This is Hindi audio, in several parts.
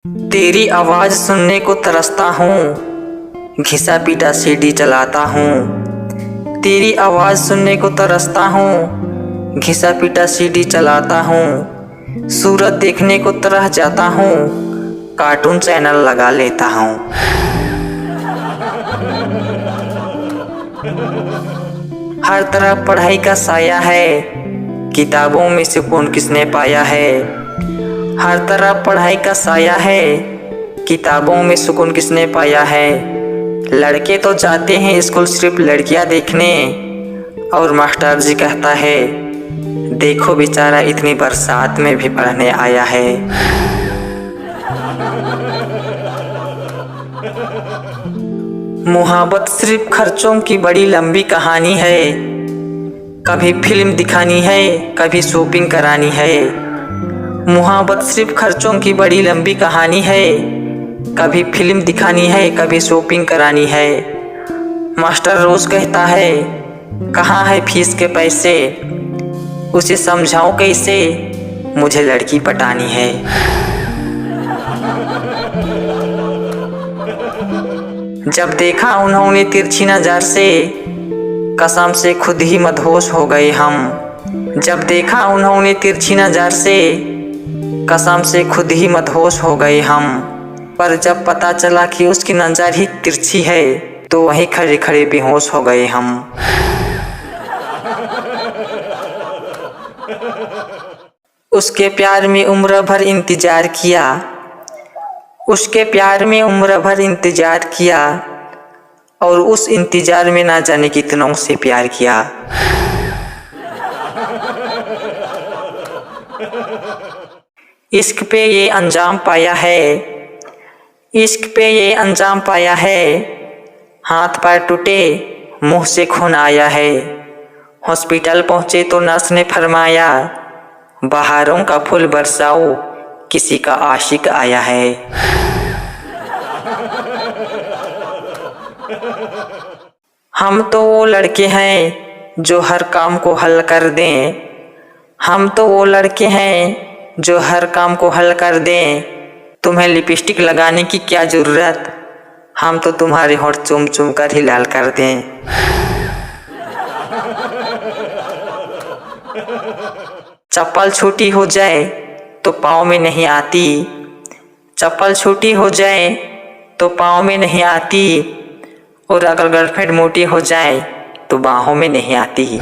तेरी आवाज़ सुनने को तरसता हूँ, घिसा पीटा सीडी चलाता हूँ। तेरी आवाज़ सुनने को तरसता हूँ, घिसा पीटा सीडी चलाता हूँ। सूरत देखने को तरह जाता हूँ, कार्टून चैनल लगा लेता हूँ। हर तरफ पढ़ाई का साया है, किताबों में सुकून किसने पाया है। हर तरफ पढ़ाई का साया है, किताबों में सुकून किसने पाया है। लड़के तो जाते हैं स्कूल सिर्फ लड़कियां देखने, और मास्टर जी कहता है देखो बेचारा इतनी बरसात में भी पढ़ने आया है। मुहब्बत सिर्फ खर्चों की बड़ी लंबी कहानी है, कभी फिल्म दिखानी है कभी शॉपिंग करानी है। मुहब्बत सिर्फ खर्चों की बड़ी लंबी कहानी है, कभी फिल्म दिखानी है कभी शॉपिंग करानी है। मास्टर रोज कहता है कहाँ है फीस के पैसे, उसे समझाऊं कैसे मुझे लड़की पटानी है। जब देखा उन्होंने तिरछी नजर से, कसम से खुद ही मदहोश हो गए हम। जब देखा उन्होंने तिरछी नजर से, कसम से खुद ही मदहोश हो गए हम। पर जब पता चला कि उसकी नजर ही तिरछी है, तो वहीं खड़े खड़े बेहोश हो गए हम। उसके प्यार में उम्र भर इंतजार किया, उसके प्यार में उम्र भर इंतजार किया, और उस इंतजार में ना जाने कितनों से प्यार किया। इश्क पे ये अंजाम पाया है, इश्क पे ये अंजाम पाया है। हाथ पैर टूटे मुंह से खून आया है। हॉस्पिटल पहुंचे तो नर्स ने फरमाया बहारों का फूल बरसाओ, किसी का आशिक आया है। हम तो वो लड़के हैं जो हर काम को हल कर दें, हम तो वो लड़के हैं जो हर काम को हल कर दें। तुम्हें लिपस्टिक लगाने की क्या ज़रूरत, हम तो तुम्हारे होंठ चूम चूम कर ही लाल कर दें। चप्पल छोटी हो जाए तो पाँव में नहीं आती, चप्पल छोटी हो जाए तो पाँव में नहीं आती, और अगर गर्लफ्रेंड मोटी हो जाए तो बाहों में नहीं आती।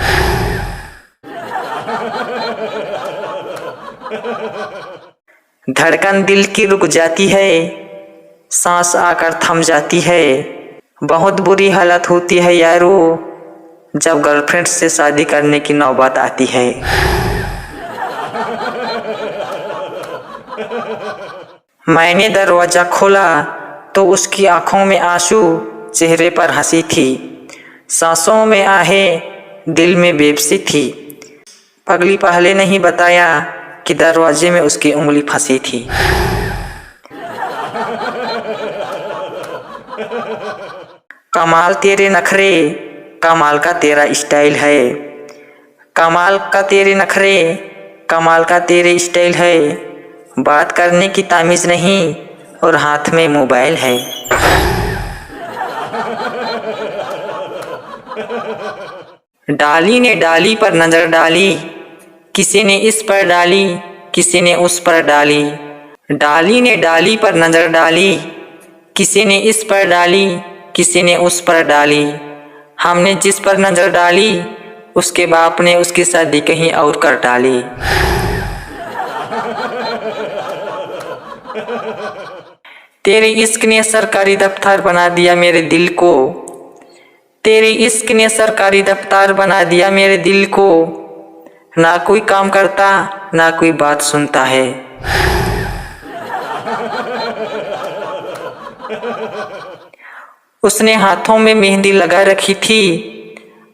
धड़कन दिल की रुक जाती है, सांस आकर थम जाती है। बहुत बुरी हालत होती है यारो, जब गर्लफ्रेंड से शादी करने की नौबत आती है। मैंने दरवाजा खोला तो उसकी आंखों में आंसू, चेहरे पर हंसी थी, सांसों में आहें, दिल में बेबसी थी। पगली पहले नहीं बताया कि दरवाजे में उसकी उंगली फंसी थी। कमाल तेरे नखरे, कमाल का तेरा स्टाइल है, कमाल का तेरे नखरे, कमाल का तेरे स्टाइल है। बात करने की तमीज़ नहीं और हाथ में मोबाइल है। डाली ने डाली पर नजर डाली, किसी ने इस पर डाली किसी ने उस पर डाली। डाली ने डाली पर नजर डाली, किसी ने इस पर डाली किसी ने उस पर डाली। हमने जिस पर नजर डाली, उसके बाप ने उसकी शादी कहीं और कर डाली। तेरे इश्क ने सरकारी दफ्तर बना दिया मेरे दिल को, तेरे इश्क ने सरकारी दफ्तर बना दिया मेरे दिल को। ना कोई काम करता ना कोई बात सुनता है। उसने हाथों में मेहंदी लगा रखी थी,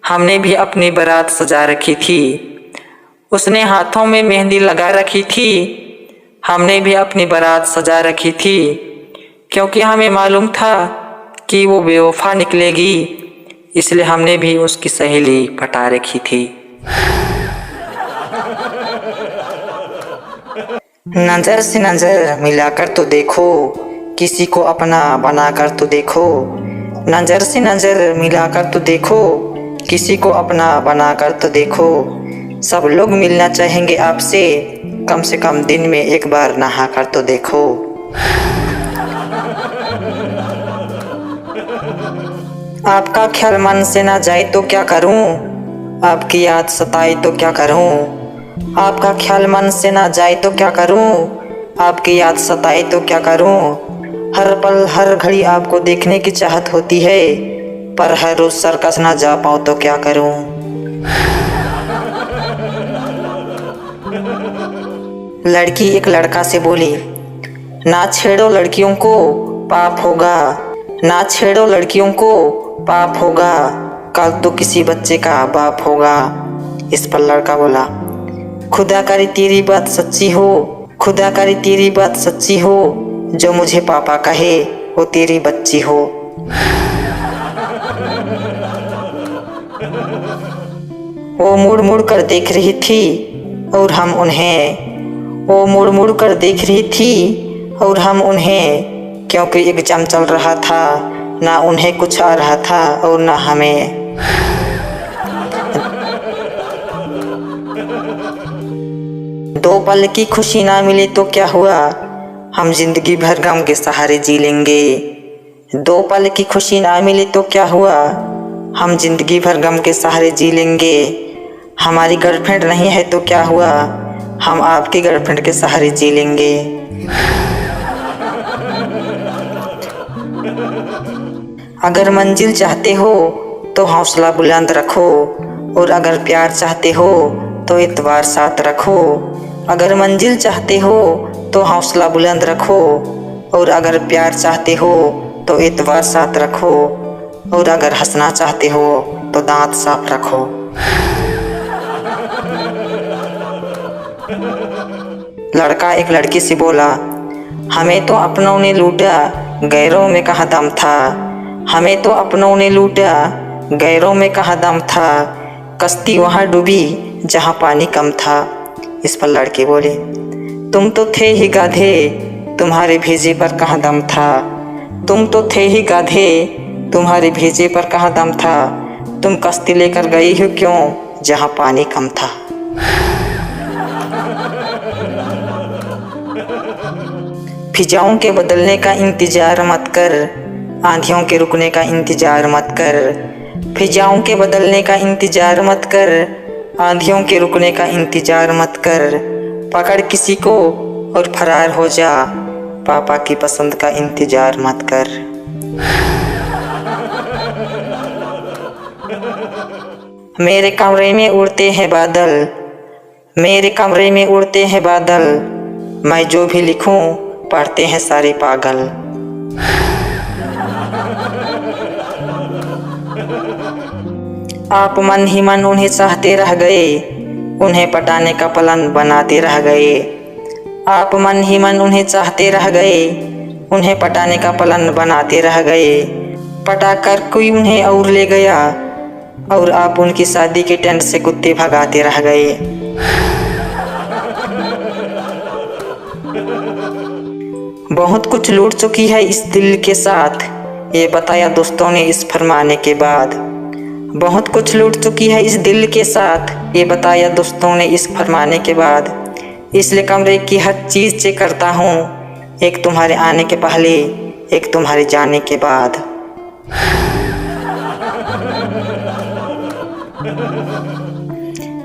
हमने भी अपनी बारात सजा रखी थी। उसने हाथों में मेहंदी लगा रखी थी, हमने भी अपनी बारात सजा रखी थी। क्योंकि हमें मालूम था कि वो बेवफा निकलेगी, इसलिए हमने भी उसकी सहेली पटा रखी थी। नजर से नजर मिलाकर तो देखो, किसी को अपना बनाकर तो देखो। नजर से नजर मिलाकर तो देखो, किसी को अपना बनाकर तो देखो। सब लोग मिलना चाहेंगे आपसे, कम से कम दिन में एक बार नहा कर तो देखो। आपका ख्याल मन से ना जाए तो क्या करूं, आपकी याद सताए तो क्या करूं। आपका ख्याल मन से ना जाए तो क्या करूं, आपकी याद सताए तो क्या करूं। हर पल हर घड़ी आपको देखने की चाहत होती है, पर हर रोज सर्कस ना जा पाऊं तो क्या करूं। लड़की एक लड़का से बोली, ना छेड़ो लड़कियों को पाप होगा, ना छेड़ो लड़कियों को पाप होगा, कल तो किसी बच्चे का बाप होगा। इस पर लड़का बोला, खुदा करे तेरी बात सच्ची हो, खुदा करे तेरी बात सच्ची हो, जो मुझे पापा कहे वो तेरी बच्ची हो। वो मुड़ मुड़ कर देख रही थी और हम उन्हें, वो मुड़ मुड़ कर देख रही थी और हम उन्हें, क्योंकि एग्जाम चल रहा था, ना उन्हें कुछ आ रहा था और ना हमें। दो पल की खुशी ना मिली तो क्या हुआ, हम जिंदगी भर गम के सहारे जी लेंगे। दो पल की खुशी ना मिली तो क्या हुआ, हम जिंदगी भर गम के सहारे जी लेंगे। हमारी गर्लफ्रेंड नहीं है तो क्या हुआ, हम आपकी गर्लफ्रेंड के सहारे जी लेंगे। अगर मंजिल चाहते हो तो हौसला बुलंद रखो, और अगर प्यार चाहते हो तो एतबार साथ रखो। अगर मंजिल चाहते हो तो हौसला बुलंद रखो, और अगर प्यार चाहते हो तो एतबार साथ रखो, और अगर हंसना चाहते हो तो दांत साफ रखो। लड़का एक लड़की से बोला, हमें तो अपनों ने लूटा, गैरों में कहाँ दम था। हमें तो अपनों ने लूटा, गैरों में कहाँ दम था, कश्ती वहाँ डूबी जहाँ पानी कम था। इस पर लड़के बोले, तुम तो थे ही गाधे, तुम्हारे भेजे पर कहाँ दम था। तुम तो थे ही गाधे, तुम्हारे भेजे पर कहाँ दम था, तुम कश्ती लेकर गई हो क्यों जहाँ पानी कम था। फिजाओं के बदलने का इंतजार मत कर, आंधियों के रुकने का इंतजार मत कर। फिजाओं के बदलने का इंतजार मत कर, आंधियों के रुकने का इंतजार मत कर। पकड़ किसी को और फरार हो जा, पापा की पसंद का इंतजार मत कर। मेरे कमरे में उड़ते हैं बादल, मेरे कमरे में उड़ते हैं बादल, मैं जो भी लिखूं पढ़ते हैं सारे पागल। आप मन ही मन उन्हें चाहते रह गए, उन्हें पटाने का प्लान बनाते रह गए। आप मन ही मन उन्हें चाहते रह गए, उन्हें पटाने का प्लान बनाते रह गए। पटाकर कोई उन्हें और ले गया, और आप उनकी शादी के टेंट से कुत्ते भगाते रह गए। बहुत कुछ लूट चुकी है इस दिल के साथ, ये बताया दोस्तों ने इस फरमाने के बाद। बहुत कुछ लूट चुकी है इस दिल के साथ, ये बताया दोस्तों ने इस फरमाने के बाद। इसलिए कमरे की हर चीज़ चेक करता हूँ, एक तुम्हारे आने के पहले, एक तुम्हारे जाने के बाद।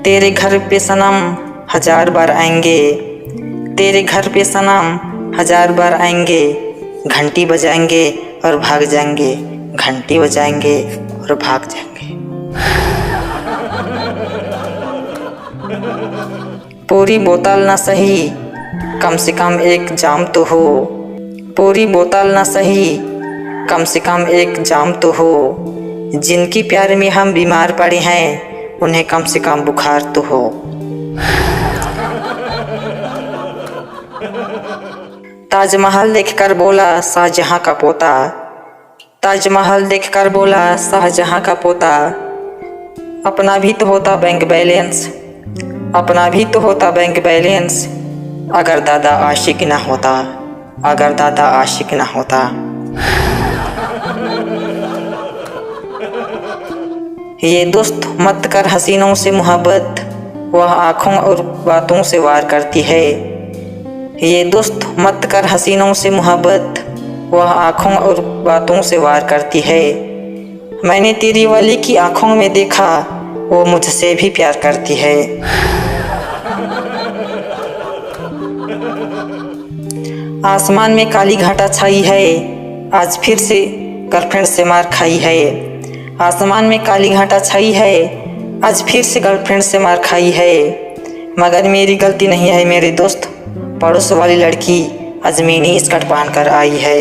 तेरे घर पे सनम 1000 बार आएंगे, तेरे घर पे सनम 1000 बार आएंगे। घंटी बजाएंगे और भाग जाएंगे, घंटी बजाएंगे और भाग जाएंगे। पूरी बोतल ना सही, कम से कम एक जाम तो हो। पूरी बोतल ना सही, कम से कम एक जाम तो हो। जिनकी प्यार में हम बीमार पड़े हैं, उन्हें कम से कम बुखार तो हो। ताजमहल देखकर बोला शाहजहां का पोता, ताजमहल देखकर बोला शाहजहां का पोता। अपना भी तो होता बैंक बैलेंस, अपना भी तो होता बैंक बैलेंस, अगर दादा आशिक ना होता, अगर दादा आशिक ना होता। ये दोस्त मत कर हसीनों से मोहब्बत, वह आँखों और बातों से वार करती है। ये दोस्त मत कर हसीनों से मोहब्बत, वह आँखों और बातों से वार करती है। मैंने तेरी वाली की आँखों में देखा, वो मुझसे भी प्यार करती है। आसमान में काली घटा छाई है, आज फिर से गर्लफ्रेंड से मार खाई है। आसमान में काली घटा छाई है, आज फिर से गर्लफ्रेंड से मार खाई है। मगर मेरी गलती नहीं है मेरे दोस्त, पड़ोस वाली लड़की अजमीनी स्कर्ट पहन कर आई है।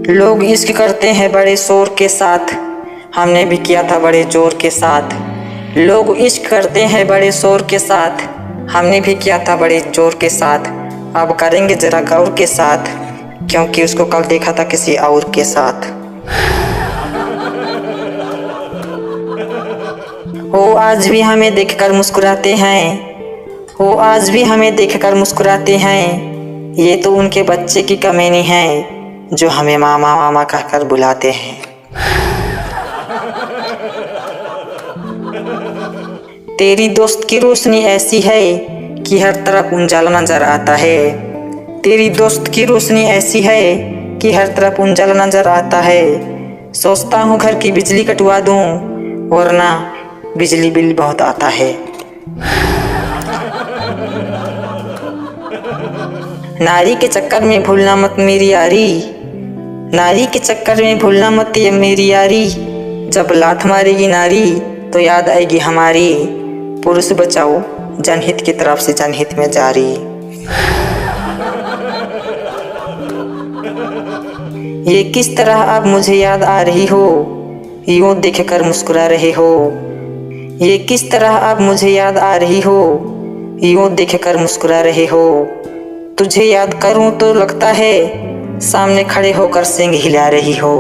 लोग इश्क करते हैं बड़े शोर के साथ, हमने भी किया था बड़े जोर के साथ। लोग इश्क करते हैं बड़े शोर के साथ, हमने भी किया था बड़े जोर के साथ। अब करेंगे जरा गौर के साथ, क्योंकि उसको कल देखा था किसी और के साथ। वो आज भी हमें देखकर मुस्कुराते हैं, वो आज भी हमें देखकर मुस्कुराते हैं। ये तो उनके बच्चे की कमीनी है, जो हमें मामा मामा कहकर बुलाते हैं। तेरी दोस्त की रोशनी ऐसी है कि हर तरफ उजाला नजर आता है। तेरी दोस्त की रोशनी ऐसी है कि हर तरफ उजाला नजर आता है। सोचता हूँ घर की बिजली कटवा दूँ, वरना बिजली बिल बहुत आता है। नारी के चक्कर में भूलना मत मेरी यारी, नारी के चक्कर में भूलना मत ये मेरी यारी। जब लात मारेगी नारी तो याद आएगी हमारी, पुरुष बचाओ जनहित की तरफ से जनहित में जारी। ये किस तरह अब मुझे याद आ रही हो, यूं देखकर मुस्कुरा रहे हो। ये किस तरह अब मुझे याद आ रही हो, यूं देखकर मुस्कुरा रहे हो। तुझे याद करूं तो लगता है सामने खड़े होकर सींग हिला रही हो।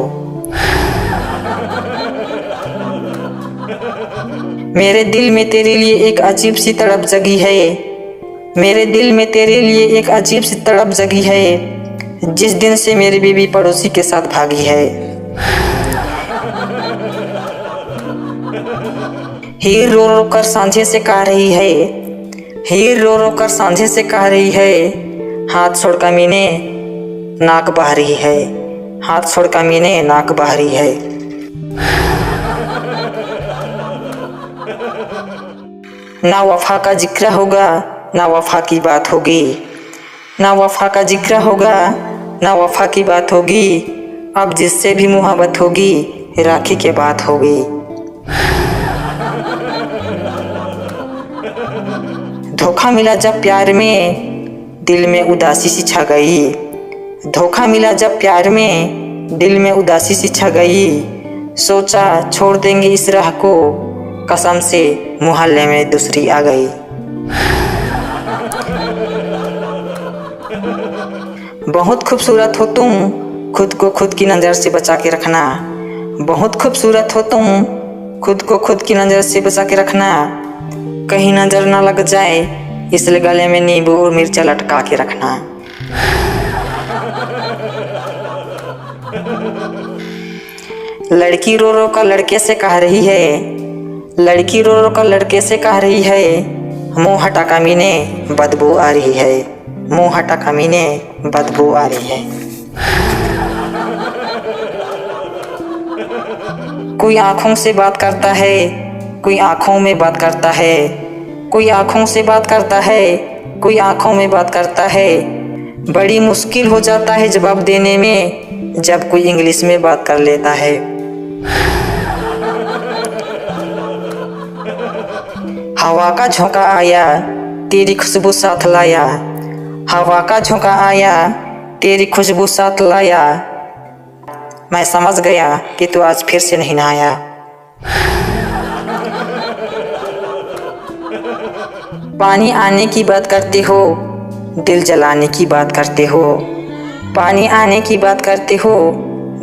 मेरे दिल में तेरे लिए एक अजीब सी तड़प जगी है, मेरे दिल में तेरे लिए एक अजीब सी तड़प जगी है। जिस दिन से मेरी बीवी पड़ोसी के साथ भागी है। हीर रो रो कर सांझे से कह रही है, हीर रो रो कर सांझे से कह रही है। हाथ छोड़ कमीने नाक बह रही है, हाथ छोड़ कमीने नाक बह रही है। ना वफा का जिक्र होगा ना वफा की बात होगी, ना वफा का जिक्र होगा ना वफा की बात होगी। अब जिससे भी मोहब्बत होगी राखी के बात होगी। धोखा मिला जब प्यार में दिल में उदासी सी छा गई, धोखा मिला जब प्यार में दिल में उदासी सी छा गई। सोचा छोड़ देंगे इस राह को, कसम से मोहल्ले में दूसरी आ गई। बहुत खूबसूरत हो तुम, खुद को खुद की नज़र से बचा के रखना। बहुत खूबसूरत हो तुम, खुद को खुद की नज़र से बचा के रखना। कहीं नज़र ना लग जाए इसलिए गले में नींबू और मिर्चा लटका के रखना। लड़की रो रो कर लड़के से कह रही है, लड़की रो रो कर लड़के से कह रही है। मुंह हटा कमीने बदबू आ रही है, मुंह हटा कमीने बदबू आ रही है। कोई आँखों से बात करता है, कोई आँखों में बात करता है। कोई आँखों से बात करता है, कोई आँखों में बात करता है। बड़ी मुश्किल हो जाता है जवाब देने में, जब कोई इंग्लिश में बात कर लेता है। हवा का झोंका आया तेरी खुशबू साथ लाया, हवा का झोंका आया तेरी खुशबू साथ लाया। मैं समझ गया कि तू आज फिर से नहीं नहाया। पानी आने की बात करते हो, दिल जलाने की बात करते हो। पानी आने की बात करते हो,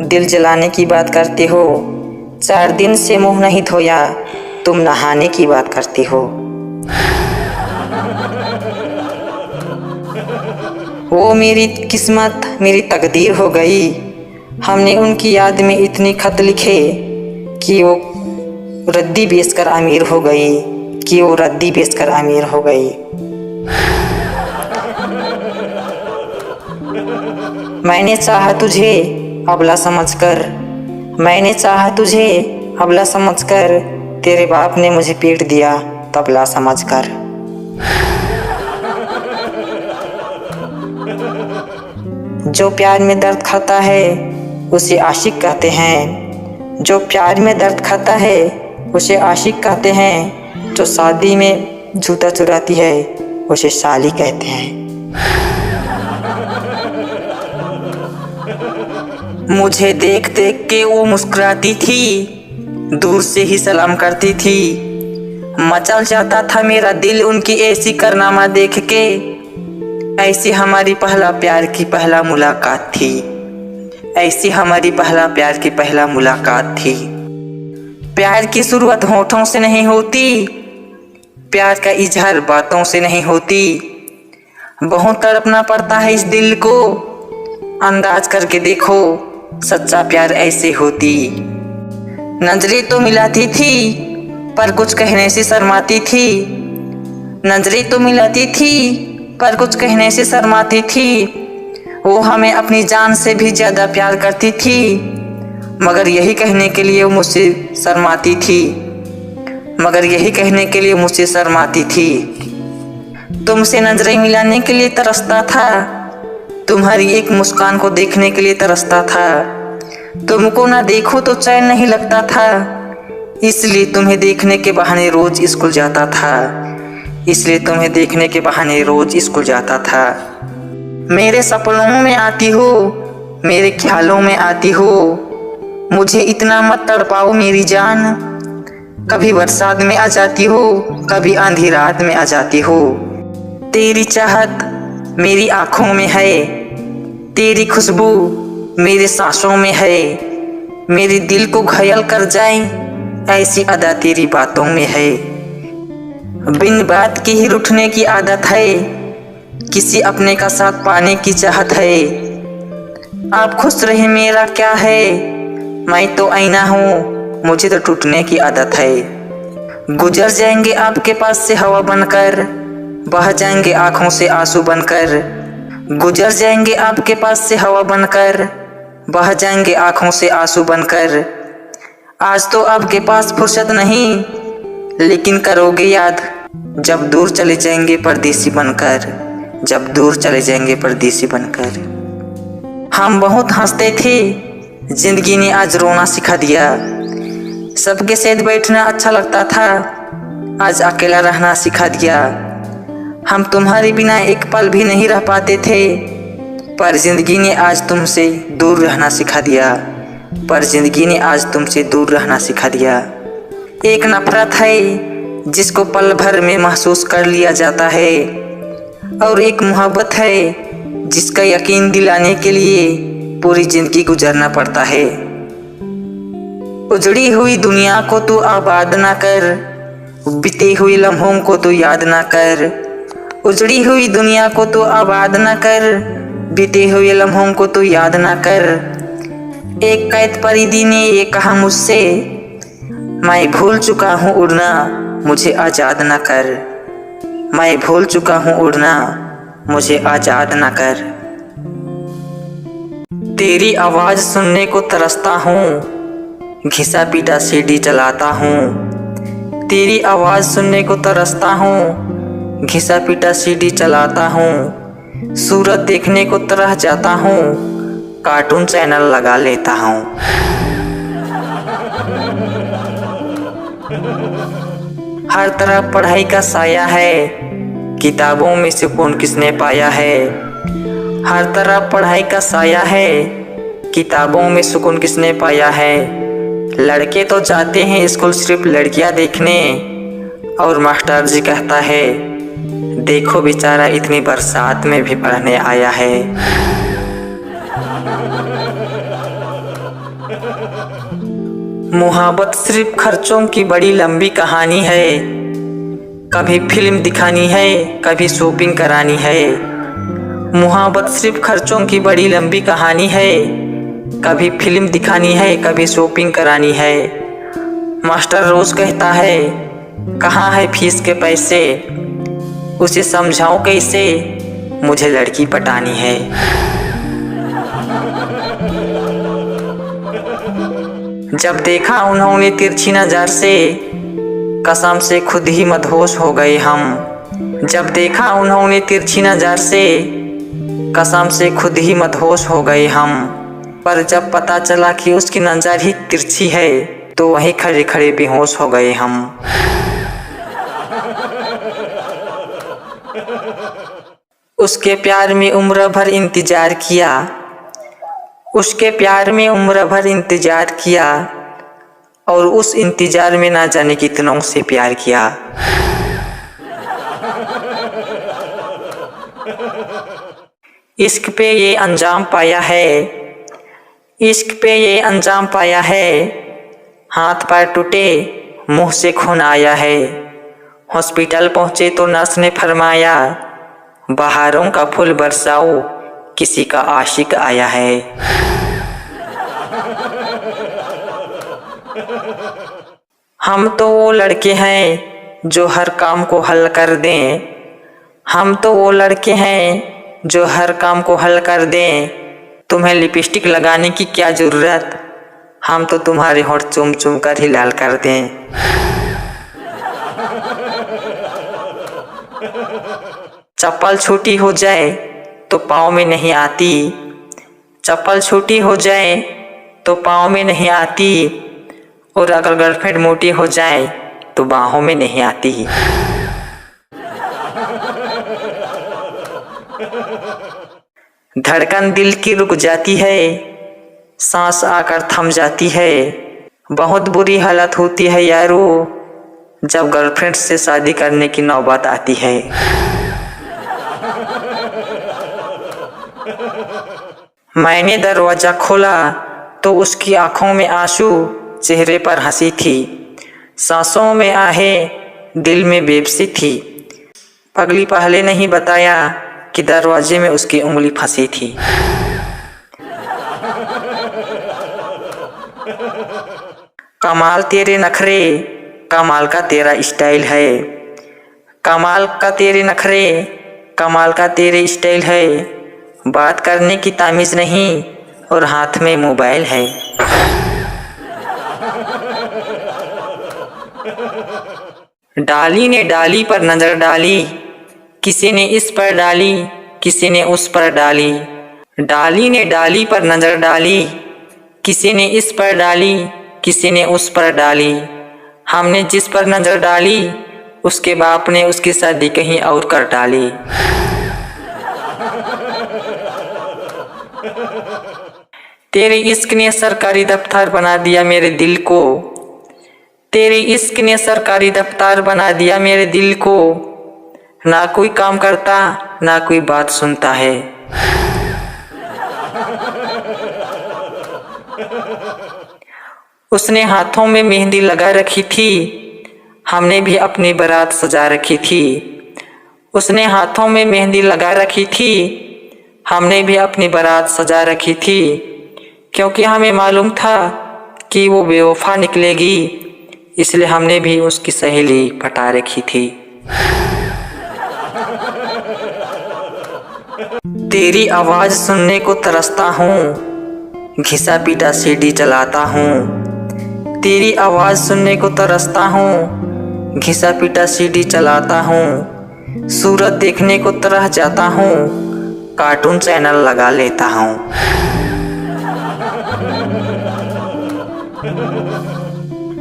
दिल जलाने की बात करते हो। 4 दिन से मुंह नहीं धोया, तुम नहाने की बात करती हो। वो मेरी किस्मत, मेरी तकदीर हो गई। हमने उनकी याद में इतने खत लिखे कि वो रद्दी बेचकर अमीर हो गई। मैंने चाहा तुझे अबला समझकर, तेरे बाप ने मुझे पीट दिया तबला समझकर। जो प्यार में दर्द खाता है उसे आशिक कहते हैं। जो शादी में जूता चुराती है उसे साली कहते हैं। मुझे देख देख के वो मुस्कुराती थी, दूर से ही सलाम करती थी। मचल जाता था मेरा दिल उनकी ऐसी कारनामा देख के। ऐसी हमारी पहला प्यार की पहला मुलाकात थी। प्यार की शुरुआत होठों से नहीं होती, प्यार का इजहार बातों से नहीं होती। बहुत तड़पना पड़ता है इस दिल को, अंदाज करके देखो सच्चा प्यार ऐसे होती। नजरें तो मिलाती थी पर कुछ कहने से शर्माती थी। वो हमें अपनी जान से भी ज्यादा प्यार करती थी, मगर यही कहने के लिए मुझसे शर्माती थी। तुमसे नजरें मिलाने के लिए तरसता था, तुम्हारी एक मुस्कान को देखने के लिए तरसता था। तुमको ना देखो तो चैन नहीं लगता था, इसलिए तुम्हें देखने के बहाने रोज स्कूल जाता था। मेरे सपनों में आती हो, मेरे ख्यालों में आती हो। मुझे इतना मत तड़पाओ मेरी जान, कभी बरसात में आ जाती हो, कभी आंधी रात में आ जाती हो। तेरी चाहत मेरी आँखों में है, तेरी खुशबू मेरे सांसों में है। मेरे दिल को घायल कर जाए ऐसी अदा तेरी बातों में है। बिन बात के ही रूठने की आदत है, किसी अपने का साथ पाने की चाहत है। आप खुश रहे मेरा क्या है, मैं तो आईना हूँ, मुझे तो टूटने की आदत है। गुजर जाएंगे आपके पास से हवा बनकर, बह जाएंगे आँखों से आंसू बनकर। गुजर जाएंगे आपके पास से हवा बनकर, बह जाएंगे आँखों से आंसू बनकर। आज तो आपके पास फुर्सत नहीं, लेकिन करोगे याद जब दूर चले जाएंगे परदेसी बनकर। हम बहुत हंसते थे, जिंदगी ने आज रोना सिखा दिया। सबके साथ बैठना अच्छा लगता था, आज अकेला रहना सिखा दिया। हम तुम्हारे बिना एक पल भी नहीं रह पाते थे, पर जिंदगी ने आज तुमसे दूर रहना सिखा दिया। एक नफरत है जिसको पल भर में महसूस कर लिया जाता है, और एक मोहब्बत है जिसका यकीन दिलाने के लिए पूरी जिंदगी गुजरना पड़ता है। उजड़ी हुई दुनिया को तू आबाद ना कर, बीते हुए लम्हों को तू याद ना कर। उजड़ी हुई दुनिया को तू आबाद ना कर, बीते हुए लम्हों को तू याद ना कर। एक कैद परिंदे ने ये कहा मुझसे, मैं भूल चुका हूँ उड़ना, मुझे आज़ाद ना कर। तेरी आवाज़ सुनने को तरसता हूँ, घिसा पीटा सीढ़ी चलाता हूँ। तेरी आवाज़ सुनने को तरसता हूँ, घिसा पीटा सीढ़ी चलाता हूँ। सूरत देखने को तरह जाता हूँ, कार्टून चैनल लगा लेता हूँ। हर तरफ पढ़ाई का साया है, किताबों में सुकून किसने पाया है। हर तरफ पढ़ाई का साया है, किताबों में सुकून किसने पाया है। लड़के तो जाते हैं स्कूल सिर्फ लड़कियां देखने, और मास्टर जी कहता है देखो बेचारा इतनी बरसात में भी पढ़ने आया है। मुहाबत सिर्फ खर्चों की बड़ी लंबी कहानी है। कभी फिल्म दिखानी है, कभी शॉपिंग करानी है। मुहाबत सिर्फ खर्चों की बड़ी लंबी कहानी है। कभी फिल्म दिखानी है, कभी शॉपिंग करानी है। मास्टर रोज कहता है, कहाँ है फीस के पैसे, उसे समझाऊं कैसे, मुझे लड़की पटानी है। जब देखा उन्होंने तिरछी नजर से, कसम से खुद ही मदहोश हो गए हम। जब देखा उन्होंने तिरछी नजर से, कसम से खुद ही मदहोश हो गए हम। पर जब पता चला कि उसकी नजर ही तिरछी है, तो वहीं खड़े खड़े बेहोश हो गए हम। उसके प्यार में उम्र भर इंतजार किया, उसके प्यार में उम्र भर इंतजार किया, और उस इंतजार में ना जाने कितनों से प्यार किया। इश्क पे ये अंजाम पाया है, इश्क पे ये अंजाम पाया है। हाथ पैर टूटे, मुंह से खून आया है। हॉस्पिटल पहुंचे तो नर्स ने फरमाया, बहारों का फूल बरसाओ, किसी का आशिक आया है। हम तो वो लड़के हैं जो हर काम को हल कर दें, हम तो वो लड़के हैं जो हर काम को हल कर दें। तुम्हें लिपस्टिक लगाने की क्या जरूरत, हम तो तुम्हारे होंठ चूम चूम कर ही लाल कर दें। चप्पल छोटी हो जाए तो पाँव में नहीं आती, चप्पल छोटी हो जाए तो पाँव में नहीं आती, और अगर गर्लफ्रेंड मोटी हो जाए तो बाहों में नहीं आती। धड़कन दिल की रुक जाती है, सांस आकर थम जाती है। बहुत बुरी हालत होती है यारो, जब गर्लफ्रेंड से शादी करने की नौबत आती है। मैंने दरवाजा खोला तो उसकी आंखों में आंसू, चेहरे पर हंसी थी, सांसों में आहें, दिल में बेबसी थी। पगली पहले नहीं बताया कि दरवाजे में उसकी उंगली फंसी थी। कमाल तेरे नखरे, कमाल का तेरा स्टाइल है, कमाल का तेरे नखरे, कमाल का तेरे स्टाइल है। बात करने की तामीज़ नहीं और हाथ में मोबाइल है। डाली ने डाली पर नजर डाली, किसी ने इस पर डाली, किसी ने उस पर डाली। डाली ने डाली पर नजर डाली, किसी ने इस पर डाली, किसी ने उस पर डाली। हमने जिस पर नजर डाली, उसके बाप ने उसकी शादी कहीं और कर डाली। तेरे इश्क ने सरकारी दफ्तर बना दिया मेरे दिल को, तेरे इश्क ने सरकारी दफ्तर बना दिया मेरे दिल को। ना कोई काम करता, ना कोई बात सुनता है। उसने हाथों में मेहंदी लगा रखी थी, हमने भी अपनी बारात सजा रखी थी। उसने हाथों में मेहंदी लगा रखी थी, हमने भी अपनी बारात सजा रखी थी। क्योंकि हमें मालूम था कि वो बेवफा निकलेगी, इसलिए हमने भी उसकी सहेली पटा रखी थी। तेरी आवाज़ सुनने को तरसता हूँ, घिसा पीटा सीडी चलाता हूँ। तेरी आवाज़ सुनने को तरसता हूँ, घिसा पीटा सीडी चलाता हूँ। सूरत देखने को तरह जाता हूँ, कार्टून चैनल लगा लेता हूँ।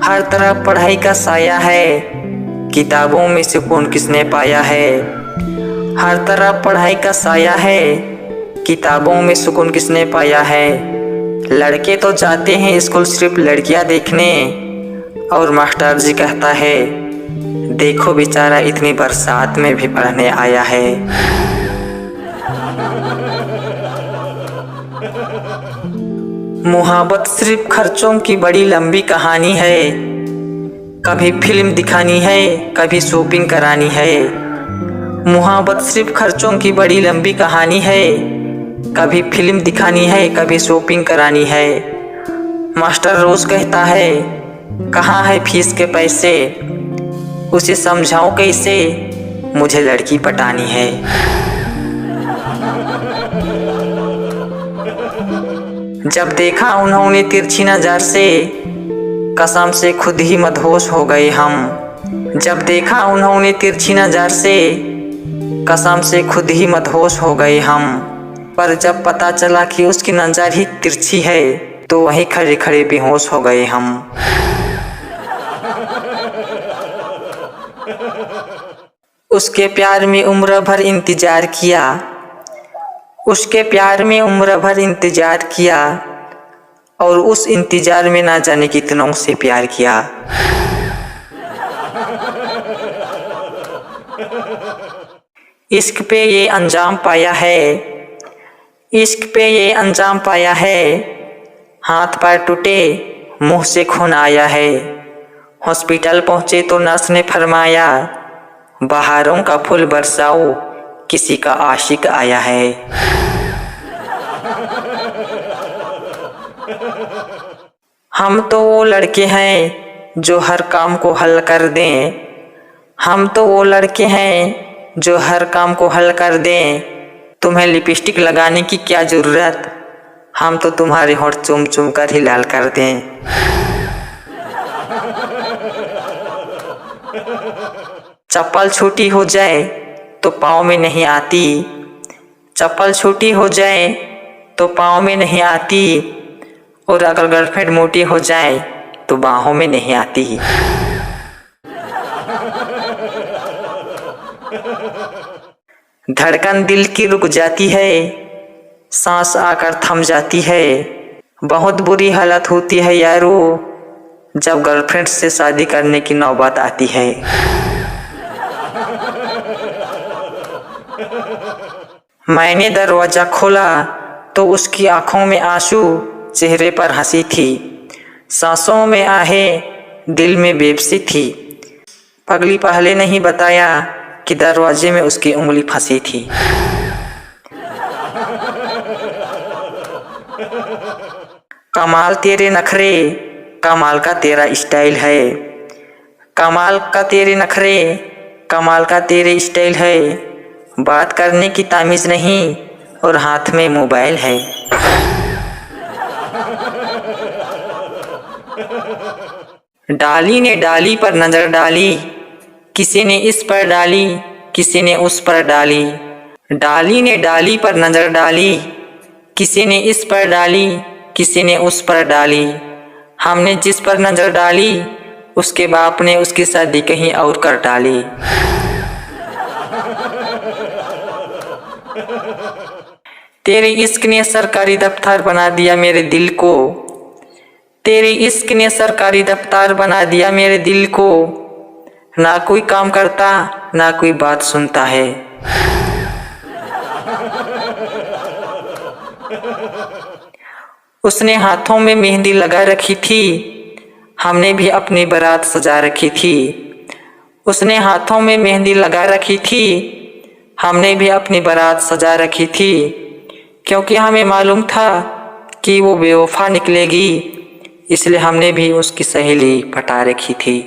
हर तरफ पढ़ाई का साया है, किताबों में सुकून किसने पाया है। हर तरफ पढ़ाई का साया है, किताबों में सुकून किसने पाया है। लड़के तो जाते हैं स्कूल सिर्फ लड़कियां देखने, और मास्टर जी कहता है, देखो बेचारा इतनी बरसात में भी पढ़ने आया है। मुहब्बत सिर्फ खर्चों की बड़ी लंबी कहानी है। कभी फिल्म दिखानी है, कभी शॉपिंग करानी है। मुहब्बत सिर्फ खर्चों की बड़ी लंबी कहानी है। कभी फिल्म दिखानी है, कभी शॉपिंग करानी है। मास्टर रोज कहता है, कहाँ है फीस के पैसे, उसे समझाऊं कैसे, मुझे लड़की पटानी है। जब देखा उन्होंने तिरछी नजर से, कसम से खुद ही मदहोश हो गए हम। जब देखा उन्होंने तिरछी नजर से, कसम से खुद ही मदहोश हो गए हम। पर जब पता चला कि उसकी नजर ही तिरछी है, तो वहीं खड़े खड़े बेहोश हो गए हम। उसके प्यार में उम्र भर इंतजार किया, उसके प्यार में उम्र भर इंतजार किया, और उस इंतजार में ना जाने कितनों से प्यार किया। इश्क पे ये अंजाम पाया है, इश्क पे ये अंजाम पाया है। हाथ पैर टूटे, मुंह से खून आया है। हॉस्पिटल पहुंचे तो नर्स ने फरमाया, बहारों का फूल बरसाओ, किसी का आशिक आया है। हम तो वो लड़के हैं जो हर काम को हल कर दें, हम तो वो लड़के हैं जो हर काम को हल कर दें। तुम्हें लिपस्टिक लगाने की क्या ज़रूरत, हम तो तुम्हारे होंठ चूम चूम कर ही लाल कर दें। चप्पल छोटी हो जाए तो पाँव में नहीं आती, चप्पल छोटी हो जाए तो पाँव में नहीं आती, और अगर गर्लफ्रेंड मोटी हो जाए तो बाहों में नहीं आती। धड़कन दिल की रुक जाती है, सांस आकर थम जाती है। बहुत बुरी हालत होती है यारो, जब गर्लफ्रेंड से शादी करने की नौबत आती है। मैंने दरवाजा खोला तो उसकी आंखों में आंसू, चेहरे पर हंसी थी, सांसों में आहें, दिल में बेबसी थी। पगली पहले नहीं बताया कि दरवाजे में उसकी उंगली फंसी थी। कमाल तेरे नखरे, कमाल का तेरा स्टाइल है, कमाल का तेरे नखरे, कमाल का तेरे स्टाइल है। बात करने की तमीज़ नहीं और हाथ में मोबाइल है। डाली ने डाली पर नजर डाली, किसी ने इस पर डाली, किसी ने उस पर डाली। डाली ने डाली पर नजर डाली, किसी ने इस पर डाली, किसी ने उस पर डाली। हमने जिस पर नजर डाली, उसके बाप ने उसकी शादी कहीं और कर डाली। तेरे इश्क ने सरकारी दफ्तर बना दिया मेरे दिल को, तेरे इश्क ने सरकारी दफ्तर बना दिया मेरे दिल को। ना कोई काम करता, ना कोई बात सुनता है। उसने हाथों में मेहंदी लगा रखी थी, हमने भी अपनी बारात सजा रखी थी। उसने हाथों में मेहंदी लगा रखी थी, हमने भी अपनी बारात सजा रखी थी। क्योंकि हमें मालूम था कि वो बेवफा निकलेगी, इसलिए हमने भी उसकी सहेली पटा रखी थी।